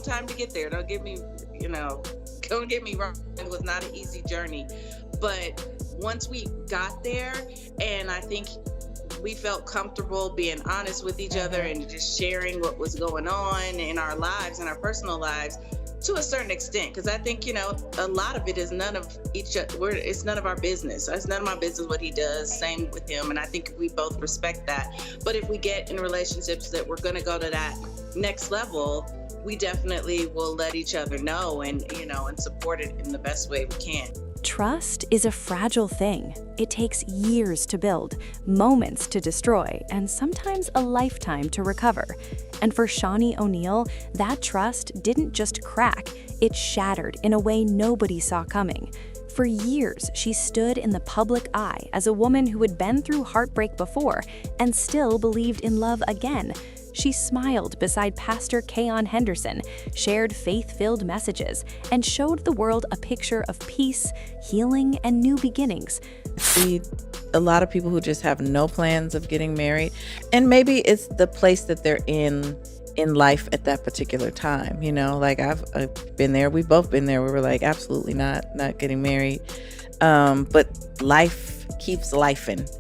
time to get there. Don't get me wrong. It was not an easy journey, but once we got there, and I think we felt comfortable being honest with each other and just sharing what was going on in our lives and our personal lives to a certain extent, because I think, a lot of it is it's none of our business. It's none of my business what he does. Same with him. And I think we both respect that. But if we get in relationships that we're going to go to that next level, we definitely will let each other know and support it in the best way we can. Trust is a fragile thing. It takes years to build, moments to destroy, and sometimes a lifetime to recover. And for Shaunie O'Neal, that trust didn't just crack, it shattered in a way nobody saw coming. For years, she stood in the public eye as a woman who had been through heartbreak before and still believed in love again. She smiled beside Pastor Keion Henderson, shared faith-filled messages, and showed the world a picture of peace, healing, and new beginnings. See a lot of people who just have no plans of getting married, and maybe it's the place that they're in life at that particular time. Like I've been there. We've both been there. We were like, absolutely not getting married. But life keeps lifing.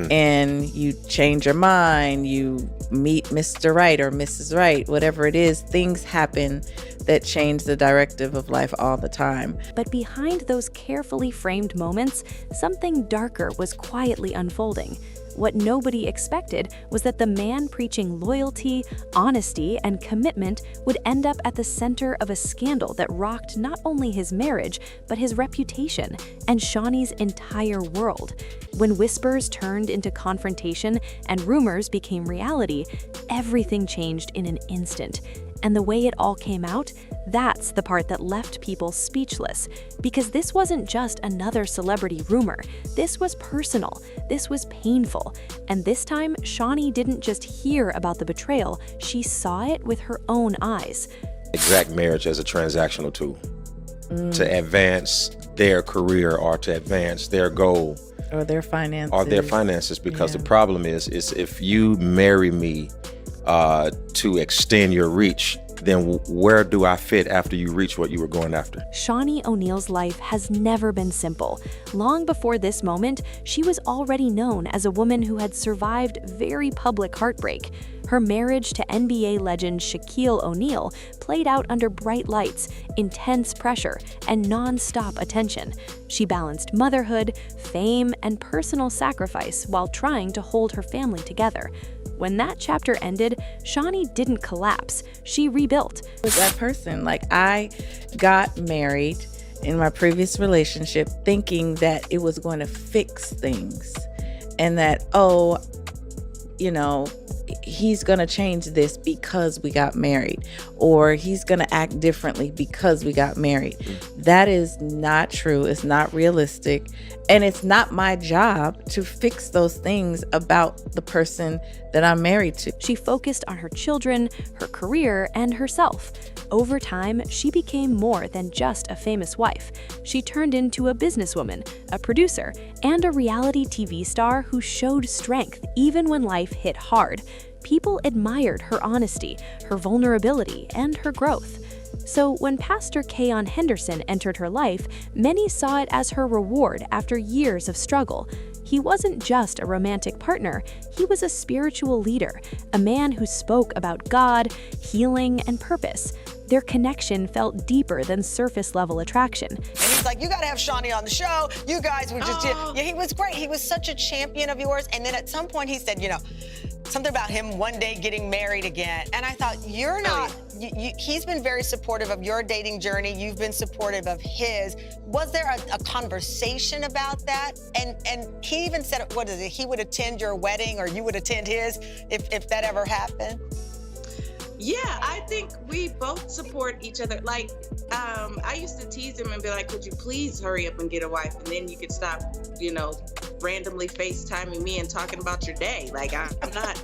And you change your mind, you meet Mr. Right or Mrs. Right, whatever it is, things happen that change the directive of life all the time. But behind those carefully framed moments, something darker was quietly unfolding. What nobody expected was that the man preaching loyalty, honesty, and commitment would end up at the center of a scandal that rocked not only his marriage, but his reputation and Shaunie's entire world. When whispers turned into confrontation and rumors became reality, everything changed in an instant. And the way it all came out, that's the part that left people speechless. Because this wasn't just another celebrity rumor. This was personal. This was painful. And this time, Shaunie didn't just hear about the betrayal, she saw it with her own eyes. Exact marriage as a transactional tool to advance their career or to advance their goal. Or their finances. Because the problem is if you marry me to extend your reach, then where do I fit after you reach what you were going after? Shaunie O'Neal's life has never been simple. Long before this moment, she was already known as a woman who had survived very public heartbreak. Her marriage to NBA legend Shaquille O'Neal played out under bright lights, intense pressure, and non-stop attention. She balanced motherhood, fame, and personal sacrifice while trying to hold her family together. When that chapter ended, Shaunie didn't collapse. She rebuilt. With that person, like I got married in my previous relationship thinking that it was going to fix things and that, he's going to change this because we got married, or he's going to act differently because we got married. That is not true. It's not realistic. And it's not my job to fix those things about the person that I'm married to. She focused on her children, her career, and herself. Over time, she became more than just a famous wife. She turned into a businesswoman, a producer, and a reality TV star who showed strength even when life hit hard. People admired her honesty, her vulnerability, and her growth. So when Pastor Keion Henderson entered her life, many saw it as her reward after years of struggle. He wasn't just a romantic partner, he was a spiritual leader, a man who spoke about God, healing, and purpose. Their connection felt deeper than surface-level attraction. And he's like, you gotta have Shaunie on the show. You guys were just, yeah, he was great. He was such a champion of yours. And then at some point he said, something about him one day getting married again. And I thought, you're not, he's been very supportive of your dating journey. You've been supportive of his. Was there a conversation about that? And he even said, he would attend your wedding or you would attend his if that ever happened? Yeah, I think we both support each other. Like, I used to tease him and be like, could you please hurry up and get a wife? And then you could stop, randomly FaceTiming me and talking about your day. Like, I'm not,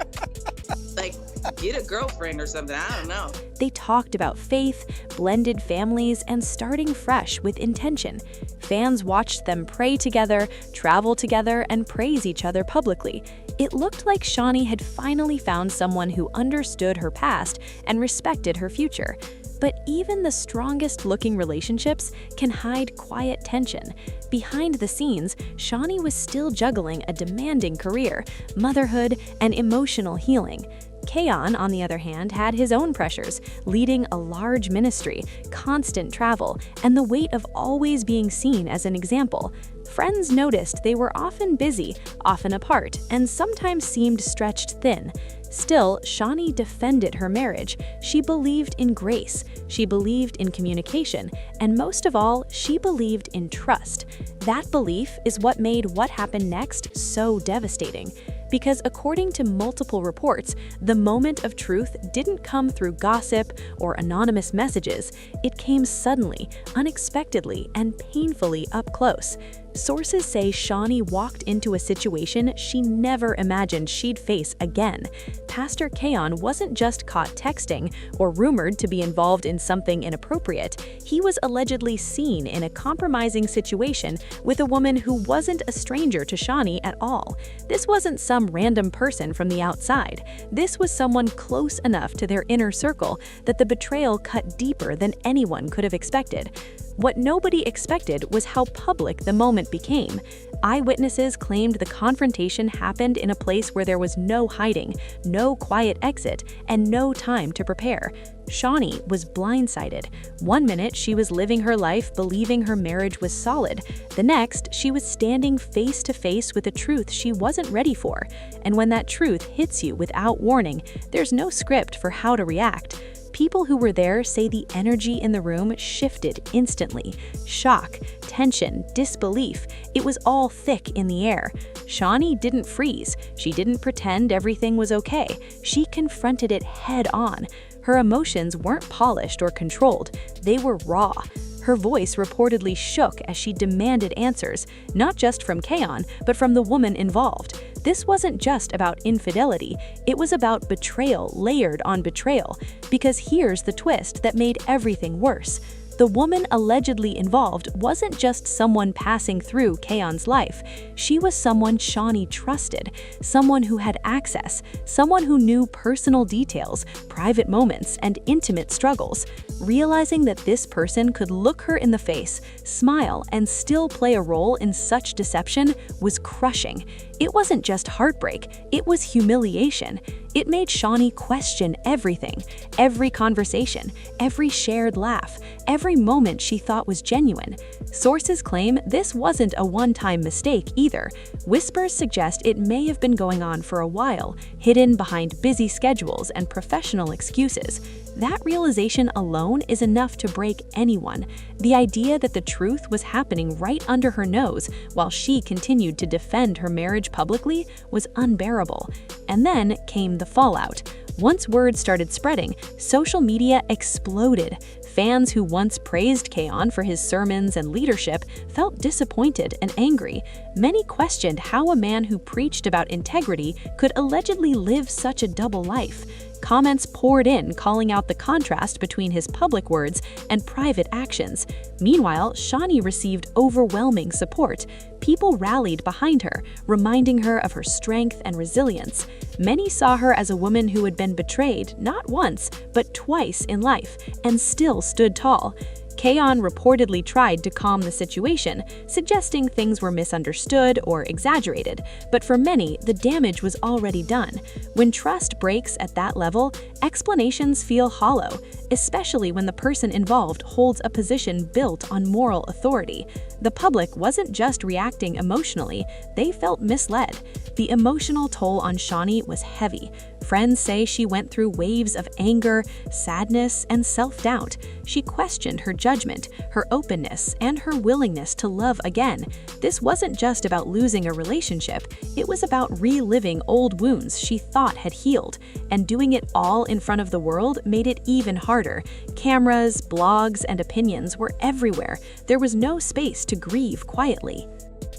like, get a girlfriend or something. I don't know. They talked about faith, blended families, and starting fresh with intention. Fans watched them pray together, travel together, and praise each other publicly. It looked like Shaunie had finally found someone who understood her past and respected her future. But even the strongest-looking relationships can hide quiet tension. Behind the scenes, Shaunie was still juggling a demanding career, motherhood, and emotional healing. Keion, on the other hand, had his own pressures, leading a large ministry, constant travel, and the weight of always being seen as an example. Friends noticed they were often busy, often apart, and sometimes seemed stretched thin. Still, Shaunie defended her marriage. She believed in grace, she believed in communication, and most of all, she believed in trust. That belief is what made what happened next so devastating. Because according to multiple reports, the moment of truth didn't come through gossip or anonymous messages. It came suddenly, unexpectedly, and painfully up close. Sources say Shaunie walked into a situation she never imagined she'd face again. Pastor Keion wasn't just caught texting or rumored to be involved in something inappropriate. He was allegedly seen in a compromising situation with a woman who wasn't a stranger to Shaunie at all. This wasn't some random person from the outside. This was someone close enough to their inner circle that the betrayal cut deeper than anyone could have expected. What nobody expected was how public the moment became. Eyewitnesses claimed the confrontation happened in a place where there was no hiding, no quiet exit, and no time to prepare. Shaunie was blindsided. One minute, she was living her life believing her marriage was solid. The next, she was standing face to face with a truth she wasn't ready for. And when that truth hits you without warning, there's no script for how to react. People who were there say the energy in the room shifted instantly. Shock, tension, disbelief, it was all thick in the air. Shaunie didn't freeze. She didn't pretend everything was okay. She confronted it head on. Her emotions weren't polished or controlled. They were raw. Her voice reportedly shook as she demanded answers, not just from Keion, but from the woman involved. This wasn't just about infidelity, it was about betrayal layered on betrayal. Because here's the twist that made everything worse. The woman allegedly involved wasn't just someone passing through Keion's life. She was someone Shaunie trusted, someone who had access, someone who knew personal details, private moments, and intimate struggles. Realizing that this person could look her in the face, smile, and still play a role in such deception was crushing. It wasn't just heartbreak, it was humiliation. It made Shaunie question everything, every conversation, every shared laugh, every moment she thought was genuine. Sources claim this wasn't a one-time mistake either. Whispers suggest it may have been going on for a while, hidden behind busy schedules and professional excuses. That realization alone is enough to break anyone. The idea that the truth was happening right under her nose while she continued to defend her marriage publicly was unbearable. And then came the fallout. Once word started spreading, social media exploded. Fans who once praised Keion for his sermons and leadership felt disappointed and angry. Many questioned how a man who preached about integrity could allegedly live such a double life. Comments poured in calling out the contrast between his public words and private actions. Meanwhile, Shaunie received overwhelming support. People rallied behind her, reminding her of her strength and resilience. Many saw her as a woman who had been betrayed not once, but twice in life, and still stood tall. Keion reportedly tried to calm the situation, suggesting things were misunderstood or exaggerated, but for many, the damage was already done. When trust breaks at that level, explanations feel hollow, especially when the person involved holds a position built on moral authority. The public wasn't just reacting emotionally, they felt misled. The emotional toll on Shaunie was heavy. Friends say she went through waves of anger, sadness, and self-doubt. She questioned her judgment, her openness, and her willingness to love again. This wasn't just about losing a relationship, it was about reliving old wounds she thought had healed. And doing it all in front of the world made it even harder. Cameras, blogs, and opinions were everywhere. There was no space to grieve quietly.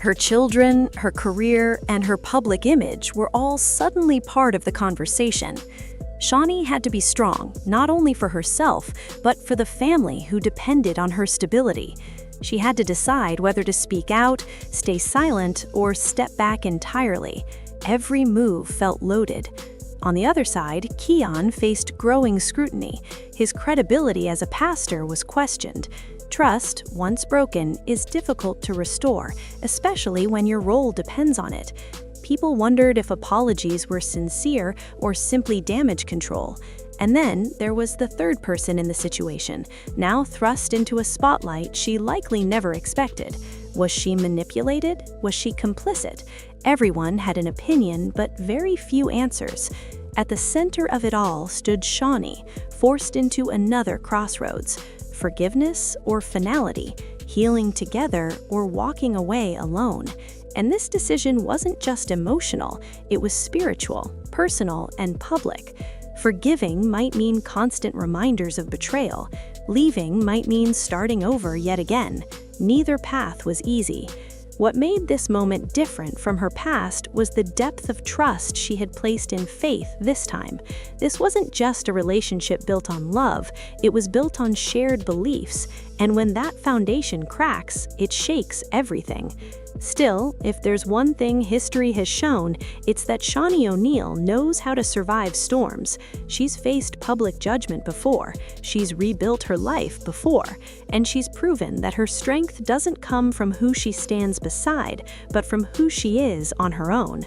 Her children, her career, and her public image were all suddenly part of the conversation. Shaunie had to be strong, not only for herself, but for the family who depended on her stability. She had to decide whether to speak out, stay silent, or step back entirely. Every move felt loaded. On the other side, Keion faced growing scrutiny. His credibility as a pastor was questioned. Trust, once broken, is difficult to restore, especially when your role depends on it. People wondered if apologies were sincere or simply damage control. And then there was the third person in the situation, now thrust into a spotlight she likely never expected. Was she manipulated? Was she complicit? Everyone had an opinion, but very few answers. At the center of it all stood Shaunie, forced into another crossroads. Forgiveness or finality, healing together or walking away alone. And this decision wasn't just emotional, it was spiritual, personal, and public. Forgiving might mean constant reminders of betrayal. Leaving might mean starting over yet again. Neither path was easy. What made this moment different from her past was the depth of trust she had placed in faith this time. This wasn't just a relationship built on love, it was built on shared beliefs, and when that foundation cracks, it shakes everything. Still, if there's one thing history has shown, it's that Shaunie O'Neal knows how to survive storms. She's faced public judgment before, she's rebuilt her life before, and she's proven that her strength doesn't come from who she stands beside, but from who she is on her own.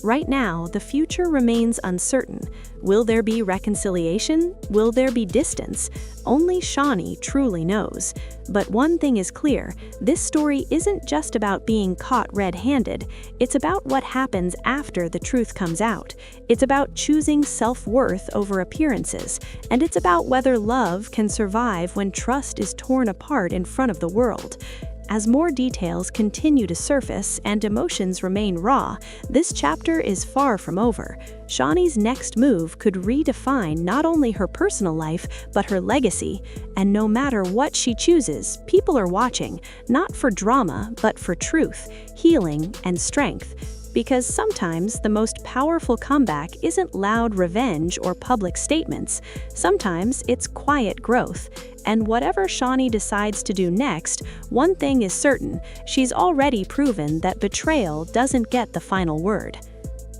Right now, the future remains uncertain. Will there be reconciliation? Will there be distance? Only Shaunie truly knows. But one thing is clear, this story isn't just about being caught red-handed. It's about what happens after the truth comes out. It's about choosing self-worth over appearances. And it's about whether love can survive when trust is torn apart in front of the world. As more details continue to surface and emotions remain raw, this chapter is far from over. Shaunie's next move could redefine not only her personal life, but her legacy. And no matter what she chooses, people are watching, not for drama, but for truth, healing, and strength. Because sometimes the most powerful comeback isn't loud revenge or public statements. Sometimes it's quiet growth. And whatever Shaunie decides to do next, one thing is certain, she's already proven that betrayal doesn't get the final word.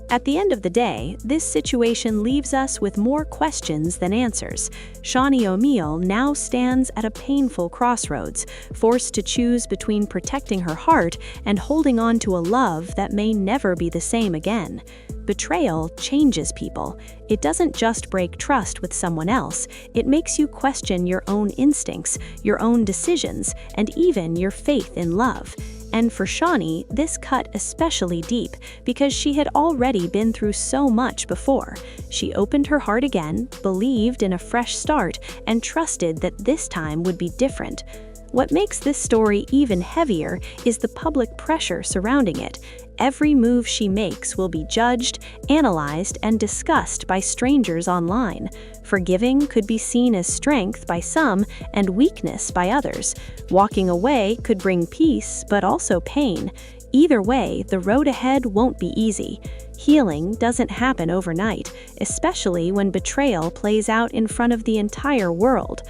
At the end of the day, this situation leaves us with more questions than answers. Shaunie O'Neal now stands at a painful crossroads, forced to choose between protecting her heart and holding on to a love that may never be the same again. Betrayal changes people. It doesn't just break trust with someone else, it makes you question your own instincts, your own decisions, and even your faith in love. And for Shaunie, this cut especially deep because she had already been through so much before. She opened her heart again, believed in a fresh start, and trusted that this time would be different. What makes this story even heavier is the public pressure surrounding it. Every move she makes will be judged, analyzed, and discussed by strangers online. Forgiving could be seen as strength by some and weakness by others. Walking away could bring peace, but also pain. Either way, the road ahead won't be easy. Healing doesn't happen overnight, especially when betrayal plays out in front of the entire world.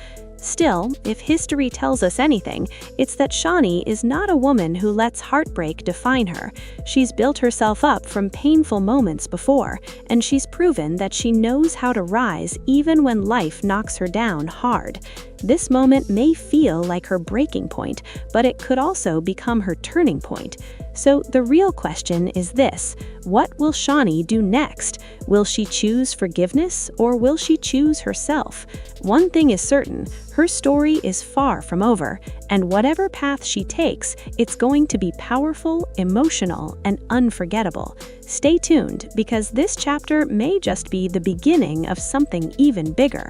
Still, if history tells us anything, it's that Shaunie is not a woman who lets heartbreak define her. She's built herself up from painful moments before, and she's proven that she knows how to rise even when life knocks her down hard. This moment may feel like her breaking point, but it could also become her turning point. So the real question is this: what will Shaunie do next? Will she choose forgiveness or will she choose herself? One thing is certain, her story is far from over, and whatever path she takes, it's going to be powerful, emotional, and unforgettable. Stay tuned, because this chapter may just be the beginning of something even bigger.